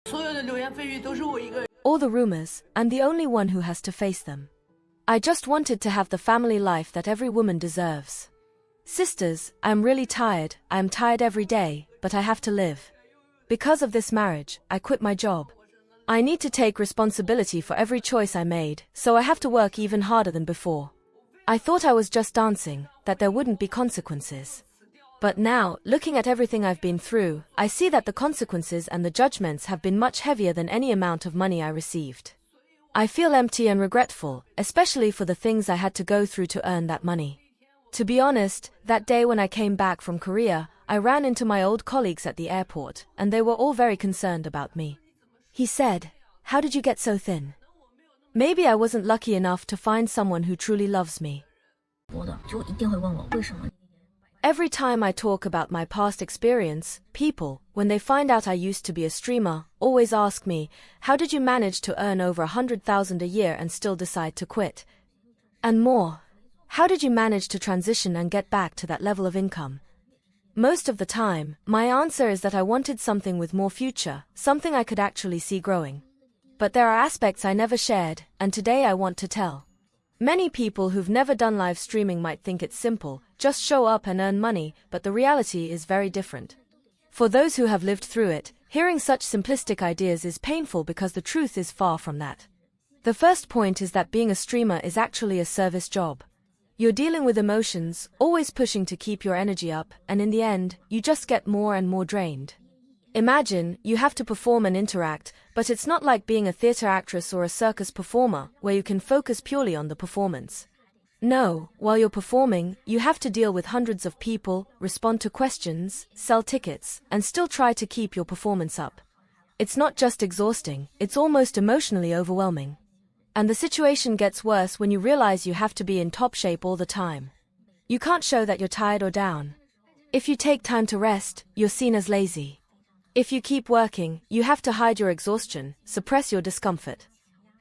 All the rumors, I'm the only one who has to face them. I just wanted to have the family life that every woman deserves. Sisters, I'm really tired, I am tired every day, but I have to live. Because of this marriage, I quit my job. I need to take responsibility for every choice I made, so I have to work even harder than before. I thought I was just dancing, that there wouldn't be consequences. But now, looking at everything I've been through, I see that the consequences and the judgments have been much heavier than any amount of money I received. I feel empty and regretful, especially for the things I had to go through to earn that money. To be honest, that day when I came back from Korea, I ran into my old colleagues at the airport, and they were all very concerned about me. He said, "How did you get so thin?" Maybe I wasn't lucky enough to find someone who truly loves me. Every time I talk about my past experience, people, when they find out I used to be a streamer, always ask me, how did you manage to earn over 100,000 a year and still decide to quit? And more, how did you manage to transition and get back to that level of income? Most of the time, my answer is that I wanted something with more future, something I could actually see growing. But there are aspects I never shared, and today I want to tell. Many people who've never done live streaming might think it's simple, just show up and earn money, but the reality is very different. For those who have lived through it, hearing such simplistic ideas is painful because the truth is far from that. The first point is that being a streamer is actually a service job. You're dealing with emotions, always pushing to keep your energy up, and in the end, you just get more and more drained. Imagine, you have to perform and interact, but it's not like being a theater actress or a circus performer, where you can focus purely on the performance. No, while you're performing, you have to deal with hundreds of people, respond to questions, sell tickets, and still try to keep your performance up. It's not just exhausting, it's almost emotionally overwhelming. And the situation gets worse when you realize you have to be in top shape all the time. You can't show that you're tired or down. If you take time to rest, you're seen as lazy. If you keep working, you have to hide your exhaustion, suppress your discomfort.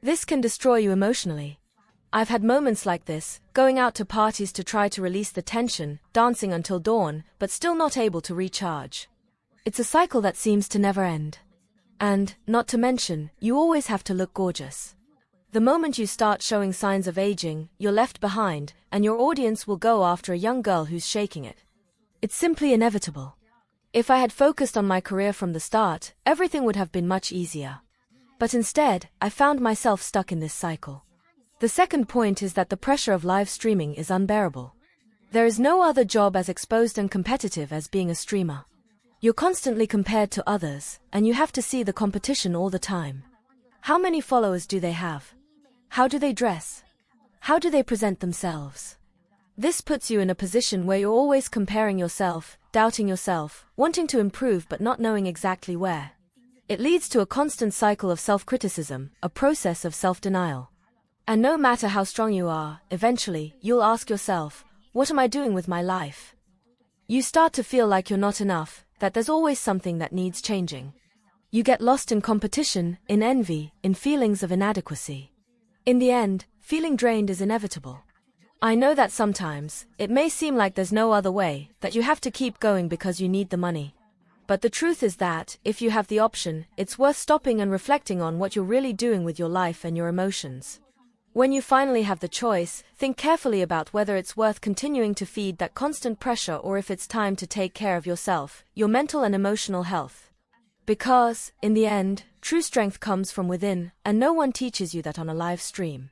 This can destroy you emotionally. I've had moments like this, going out to parties to try to release the tension, dancing until dawn, but still not able to recharge. It's a cycle that seems to never end. And, not to mention, you always have to look gorgeous. The moment you start showing signs of aging, you're left behind, and your audience will go after a young girl who's shaking it. It's simply inevitable. If I had focused on my career from the start, everything would have been much easier. But instead, I found myself stuck in this cycle. The second point is that the pressure of live streaming is unbearable. There is no other job as exposed and competitive as being a streamer. You're constantly compared to others, and you have to see the competition all the time. How many followers do they have? How do they dress? How do they present themselves? This puts you in a position where you're always comparing yourself, doubting yourself, wanting to improve but not knowing exactly where. It leads to a constant cycle of self-criticism, a process of self-denial. And no matter how strong you are, eventually, you'll ask yourself, what am I doing with my life? You start to feel like you're not enough, that there's always something that needs changing. You get lost in competition, in envy, in feelings of inadequacy. In the end, feeling drained is inevitable. I know that sometimes, it may seem like there's no other way, that you have to keep going because you need the money. But the truth is that, if you have the option, it's worth stopping and reflecting on what you're really doing with your life and your emotions. When you finally have the choice, think carefully about whether it's worth continuing to feed that constant pressure or if it's time to take care of yourself, your mental and emotional health. Because, in the end, true strength comes from within, and no one teaches you that on a live stream.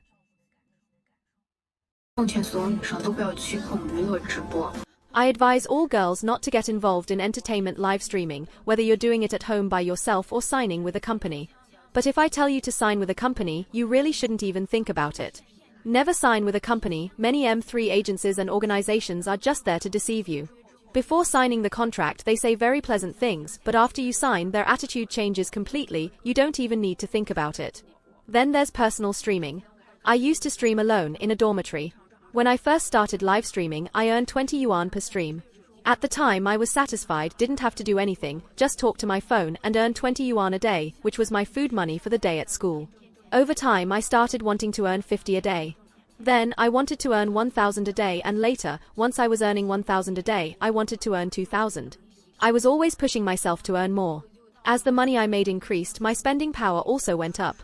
I advise all girls not to get involved in entertainment live streaming, whether you're doing it at home by yourself or signing with a company. But if I tell you to sign with a company, you really shouldn't even think about it. Never sign with a company. Many M3 agencies and organizations are just there to deceive you. Before signing the contract, they say very pleasant things, but after you sign, their attitude changes completely. You don't even need to think about it. Then there's personal streaming. I used to stream alone in a dormitory. When I first started live streaming, I earned 20 yuan per stream. At the time I was satisfied, didn't have to do anything, just talk to my phone and earn 20 yuan a day, which was my food money for the day at school. Over time I started wanting to earn 50 a day. Then, I wanted to earn 1,000 a day, and later, once I was earning 1,000 a day, I wanted to earn 2,000. I was always pushing myself to earn more. As the money I made increased, my spending power also went up.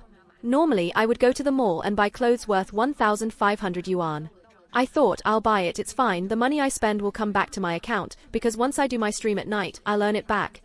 Normally, I would go to the mall and buy clothes worth 1,500 yuan. I thought, I'll buy it, it's fine, the money I spend will come back to my account, because once I do my stream at night, I'll earn it back.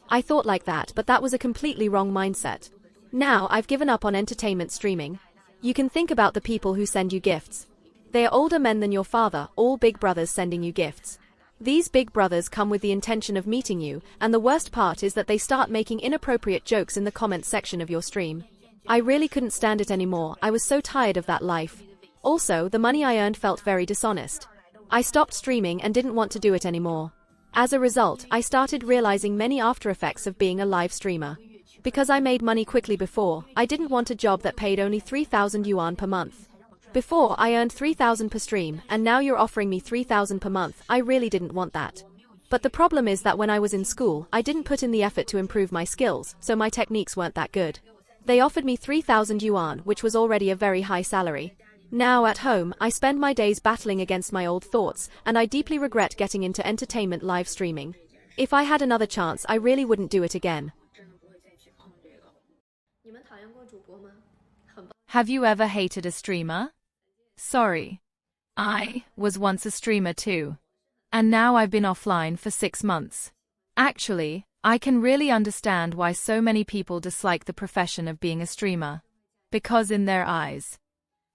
I thought like that, but that was a completely wrong mindset. Now, I've given up on entertainment streaming. You can think about the people who send you gifts. They are older men than your father, all big brothers sending you gifts. These big brothers come with the intention of meeting you, and the worst part is that they start making inappropriate jokes in the comments section of your stream. I really couldn't stand it anymore, I was so tired of that life. Also, the money I earned felt very dishonest. I stopped streaming and didn't want to do it anymore. As a result, I started realizing many after effects of being a live streamer. Because I made money quickly before, I didn't want a job that paid only 3,000 yuan per month. Before, I earned 3,000 per stream, and now you're offering me 3,000 per month. I really didn't want that. But the problem is that when I was in school, I didn't put in the effort to improve my skills, so my techniques weren't that good. They offered me 3,000 yuan, which was already a very high salary. Now at home, I spend my days battling against my old thoughts, and I deeply regret getting into entertainment live streaming. If I had another chance, I really wouldn't do it again. Have you ever hated a streamer? Sorry. I was once a streamer too. And now I've been offline for 6 months. Actually, I can really understand why so many people dislike the profession of being a streamer. Because in their eyes,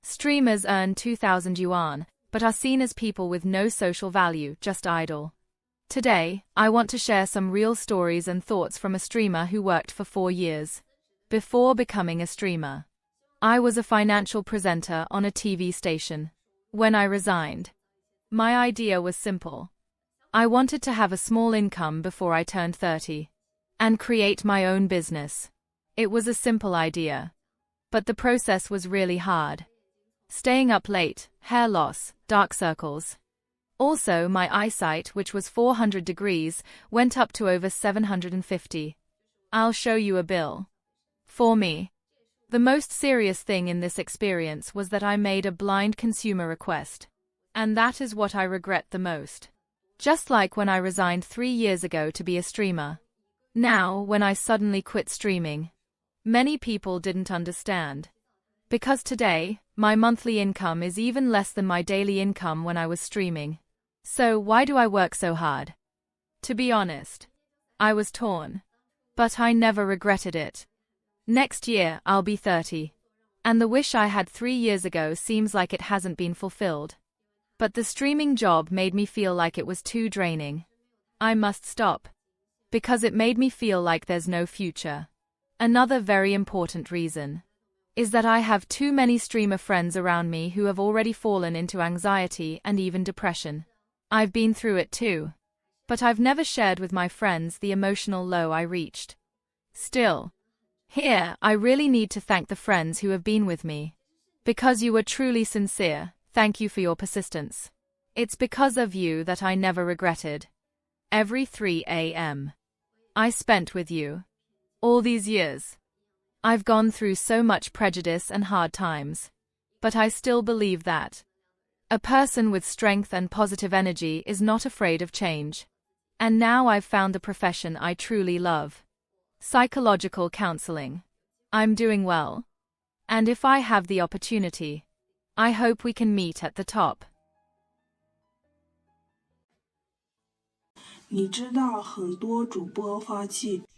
streamers earn 2,000 yuan, but are seen as people with no social value, just idle. Today, I want to share some real stories and thoughts from a streamer who worked for 4 years. Before becoming a streamer, I was a financial presenter on a TV station. When I resigned, my idea was simple. I wanted to have a small income before I turned 30 and create my own business. It was a simple idea, but the process was really hard. Staying up late, hair loss, dark circles. Also, my eyesight, which was 400 degrees, went up to over 750. I'll show you a bill. For me, the most serious thing in this experience was that I made a blind consumer request. And that is what I regret the most. Just like when I resigned 3 years ago to be a streamer. Now, when I suddenly quit streaming, many people didn't understand. Because today, my monthly income is even less than my daily income when I was streaming. So why do I work so hard? To be honest, I was torn. But I never regretted it. Next year, I'll be 30. And the wish I had 3 years ago seems like it hasn't been fulfilled. But the streaming job made me feel like it was too draining. I must stop. Because it made me feel like there's no future. Another very important reason is that I have too many streamer friends around me who have already fallen into anxiety and even depression. I've been through it too. But I've never shared with my friends the emotional low I reached. Still, here, I really need to thank the friends who have been with me. Because you were truly sincere, thank you for your persistence. It's because of you that I never regretted every 3 a.m. I spent with you. All these years. I've gone through so much prejudice and hard times. But I still believe that a person with strength and positive energy is not afraid of change. And now I've found the profession I truly love. Psychological counseling. I'm doing well. And if I have the opportunity, I hope we can meet at the top.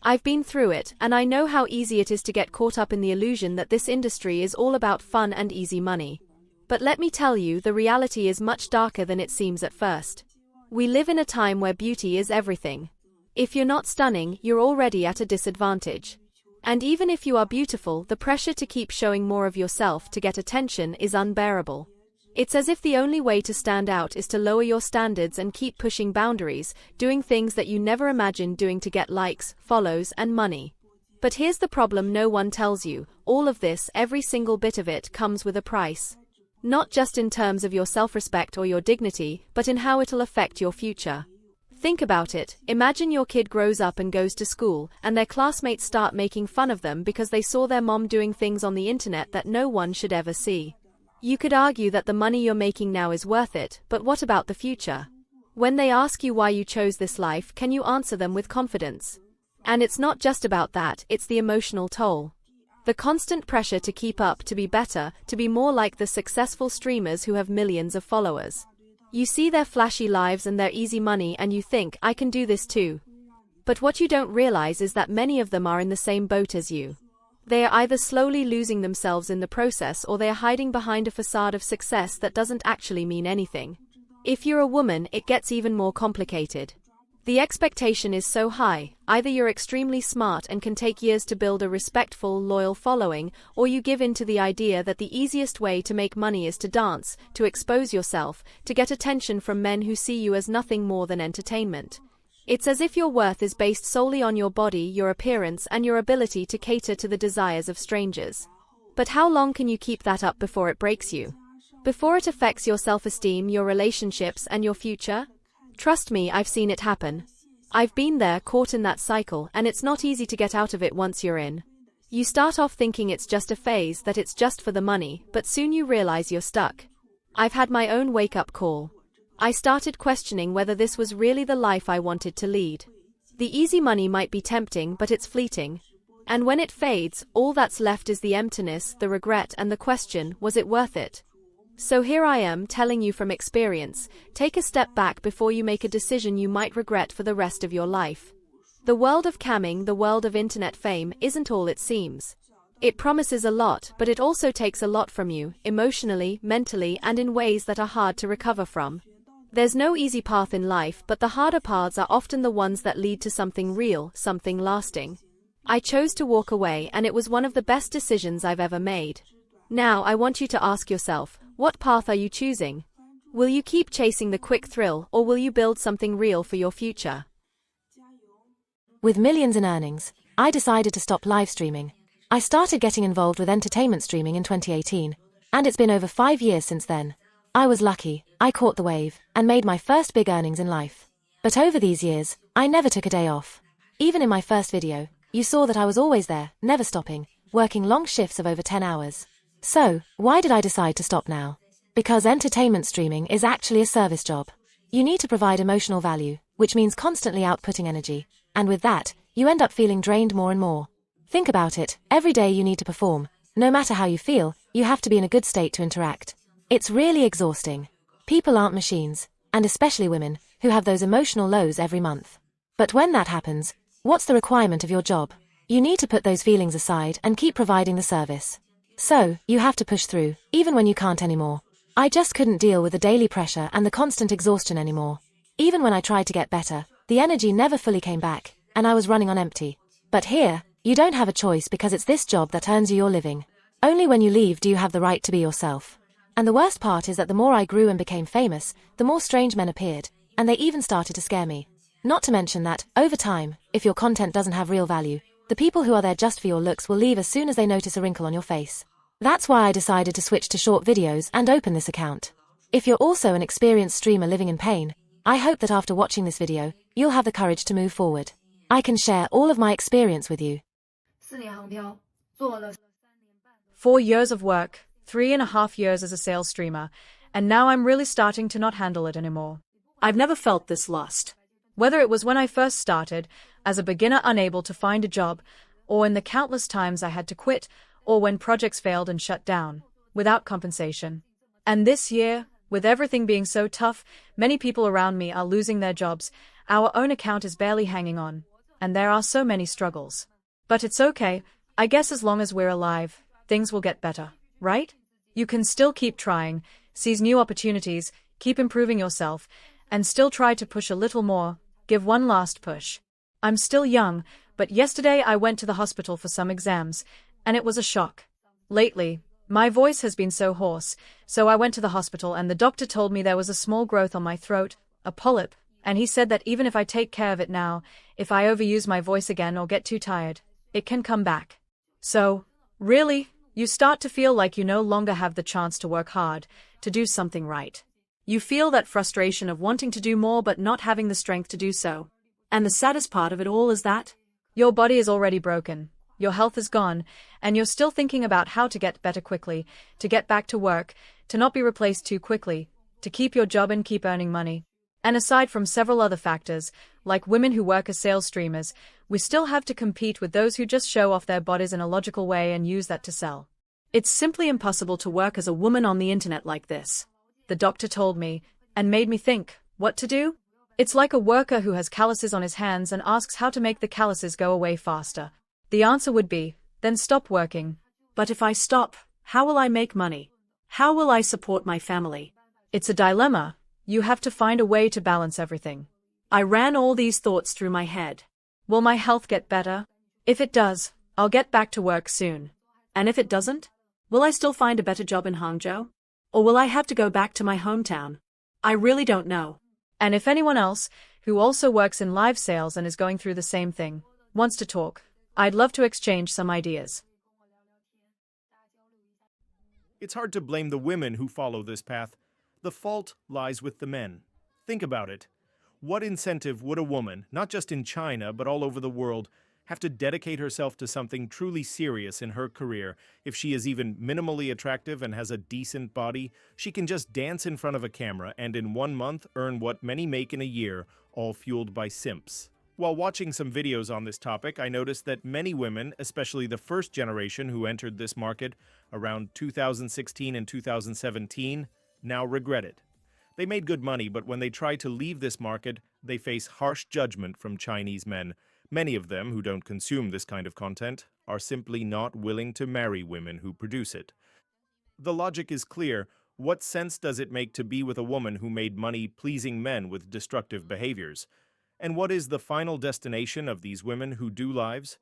I've been through it, and I know how easy it is to get caught up in the illusion that this industry is all about fun and easy money. But let me tell you, the reality is much darker than it seems at first. We live in a time where beauty is everything. If you're not stunning, you're already at a disadvantage. And even if you are beautiful, the pressure to keep showing more of yourself to get attention is unbearable. It's as if the only way to stand out is to lower your standards and keep pushing boundaries, doing things that you never imagined doing to get likes, follows, and money. But here's the problem no one tells you: all of this, every single bit of it, comes with a price. Not just in terms of your self-respect or your dignity, but in how it'll affect your future. Think about it. Imagine your kid grows up and goes to school, and their classmates start making fun of them because they saw their mom doing things on the internet that no one should ever see. You could argue that the money you're making now is worth it, but what about the future? When they ask you why you chose this life, can you answer them with confidence? And it's not just about that, it's the emotional toll. The constant pressure to keep up, to be better, to be more like the successful streamers who have millions of followers. You see their flashy lives and their easy money and you think, I can do this too. But what you don't realize is that many of them are in the same boat as you. They are either slowly losing themselves in the process or they are hiding behind a facade of success that doesn't actually mean anything. If you're a woman, it gets even more complicated. The expectation is so high, either you're extremely smart and can take years to build a respectful, loyal following, or you give in to the idea that the easiest way to make money is to dance, to expose yourself, to get attention from men who see you as nothing more than entertainment. It's as if your worth is based solely on your body, your appearance, and your ability to cater to the desires of strangers. But how long can you keep that up before it breaks you? Before it affects your self-esteem, your relationships, and your future? Trust me, I've seen it happen. I've been there, caught in that cycle, and it's not easy to get out of it once you're in. You start off thinking it's just a phase, that it's just for the money, but soon you realize you're stuck. I've had my own wake-up call. I started questioning whether this was really the life I wanted to lead. The easy money might be tempting, but it's fleeting. And when it fades, all that's left is the emptiness, the regret, and the question, was it worth it? So here I am, telling you from experience, take a step back before you make a decision you might regret for the rest of your life. The world of camming, the world of internet fame, isn't all it seems. It promises a lot, but it also takes a lot from you, emotionally, mentally, and in ways that are hard to recover from. There's no easy path in life, but the harder paths are often the ones that lead to something real, something lasting. I chose to walk away, and it was one of the best decisions I've ever made. Now, I want you to ask yourself, what path are you choosing? Will you keep chasing the quick thrill, or will you build something real for your future? With millions in earnings, I decided to stop live streaming. I started getting involved with entertainment streaming in 2018, and it's been over 5 years since then. I was lucky, I caught the wave, and made my first big earnings in life. But over these years, I never took a day off. Even in my first video, you saw that I was always there, never stopping, working long shifts of over 10 hours. So, why did I decide to stop now? Because entertainment streaming is actually a service job. You need to provide emotional value, which means constantly outputting energy, and with that, you end up feeling drained more and more. Think about it, every day you need to perform. No matter how you feel, you have to be in a good state to interact. It's really exhausting. People aren't machines, and especially women, who have those emotional lows every month. But when that happens, what's the requirement of your job? You need to put those feelings aside and keep providing the service. So, you have to push through, even when you can't anymore. I just couldn't deal with the daily pressure and the constant exhaustion anymore. Even when I tried to get better, the energy never fully came back, and I was running on empty. But here, you don't have a choice because it's this job that earns you your living. Only when you leave do you have the right to be yourself. And the worst part is that the more I grew and became famous, the more strange men appeared, and they even started to scare me. Not to mention that, over time, if your content doesn't have real value, the people who are there just for your looks will leave as soon as they notice a wrinkle on your face. That's why I decided to switch to short videos and open this account. If you're also an experienced streamer living in pain, I hope that after watching this video, you'll have the courage to move forward. I can share all of my experience with you. 4 years of work, 3.5 years as a sales streamer, and now I'm really starting to not handle it anymore. I've never felt this lost. Whether it was when I first started, as a beginner unable to find a job, or in the countless times I had to quit, or when projects failed and shut down, without compensation. And this year, with everything being so tough, many people around me are losing their jobs, our own account is barely hanging on, and there are so many struggles. But it's okay, I guess as long as we're alive, things will get better, right? You can still keep trying, seize new opportunities, keep improving yourself, and still try to push a little more, give one last push. I'm still young, but yesterday I went to the hospital for some exams, and it was a shock. Lately, my voice has been so hoarse, so I went to the hospital and the doctor told me there was a small growth on my throat, a polyp, and he said that even if I take care of it now, if I overuse my voice again or get too tired, it can come back. So, really, you start to feel like you no longer have the chance to work hard, to do something right. You feel that frustration of wanting to do more but not having the strength to do so. And the saddest part of it all is that your body is already broken, your health is gone, and you're still thinking about how to get better quickly, to get back to work, to not be replaced too quickly, to keep your job and keep earning money. And aside from several other factors, like women who work as sales streamers, we still have to compete with those who just show off their bodies in a logical way and use that to sell. It's simply impossible to work as a woman on the internet like this. The doctor told me, and made me think, what to do? It's like a worker who has calluses on his hands and asks how to make the calluses go away faster. The answer would be, then stop working. But if I stop, how will I make money? How will I support my family? It's a dilemma. You have to find a way to balance everything. I ran all these thoughts through my head. Will my health get better? If it does, I'll get back to work soon. And if it doesn't? Will I still find a better job in Hangzhou? Or will I have to go back to my hometown? I really don't know. And if anyone else, who also works in live sales and is going through the same thing, wants to talk, I'd love to exchange some ideas. It's hard to blame the women who follow this path. The fault lies with the men. Think about it. What incentive would a woman, not just in China but all over the world, have to dedicate herself to something truly serious in her career if she is even minimally attractive and has a decent body? She can just dance in front of a camera and in 1 month earn what many make in a year, all fueled by simps. While watching some videos on this topic, I noticed that many women, especially the first generation who entered this market around 2016 and 2017, now regret it. They made good money, but when they try to leave this market, they face harsh judgment from Chinese men. Many of them, who don't consume this kind of content, are simply not willing to marry women who produce it. The logic is clear. What sense does it make to be with a woman who made money pleasing men with destructive behaviors? And what is the final destination of these women who do lives?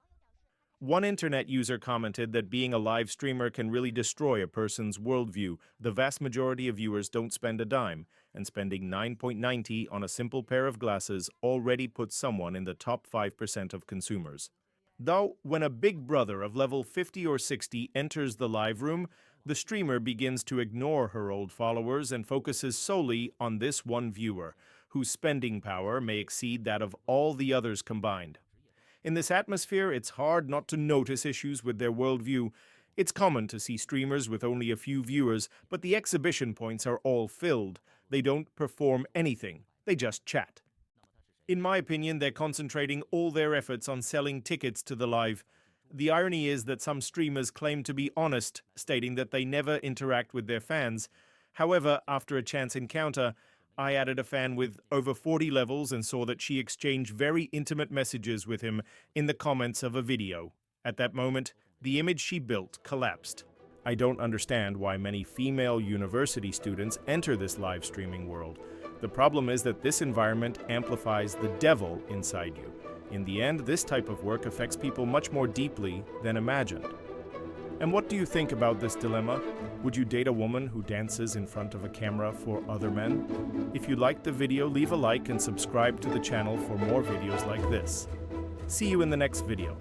One internet user commented that being a live streamer can really destroy a person's worldview. The vast majority of viewers don't spend a dime, and spending $9.90 on a simple pair of glasses already puts someone in the top 5% of consumers. Though, when a big brother of level 50 or 60 enters the live room, the streamer begins to ignore her old followers and focuses solely on this one viewer, whose spending power may exceed that of all the others combined. In this atmosphere, it's hard not to notice issues with their worldview. It's common to see streamers with only a few viewers, but the exhibition points are all filled. They don't perform anything. They just chat. In my opinion, they're concentrating all their efforts on selling tickets to the live. The irony is that some streamers claim to be honest, stating that they never interact with their fans. However, after a chance encounter, I added a fan with over 40 levels and saw that she exchanged very intimate messages with him in the comments of a video. At that moment, the image she built collapsed. I don't understand why many female university students enter this live streaming world. The problem is that this environment amplifies the devil inside you. In the end, this type of work affects people much more deeply than imagined. And what do you think about this dilemma? Would you date a woman who dances in front of a camera for other men? If you liked the video, leave a like and subscribe to the channel for more videos like this. See you in the next video.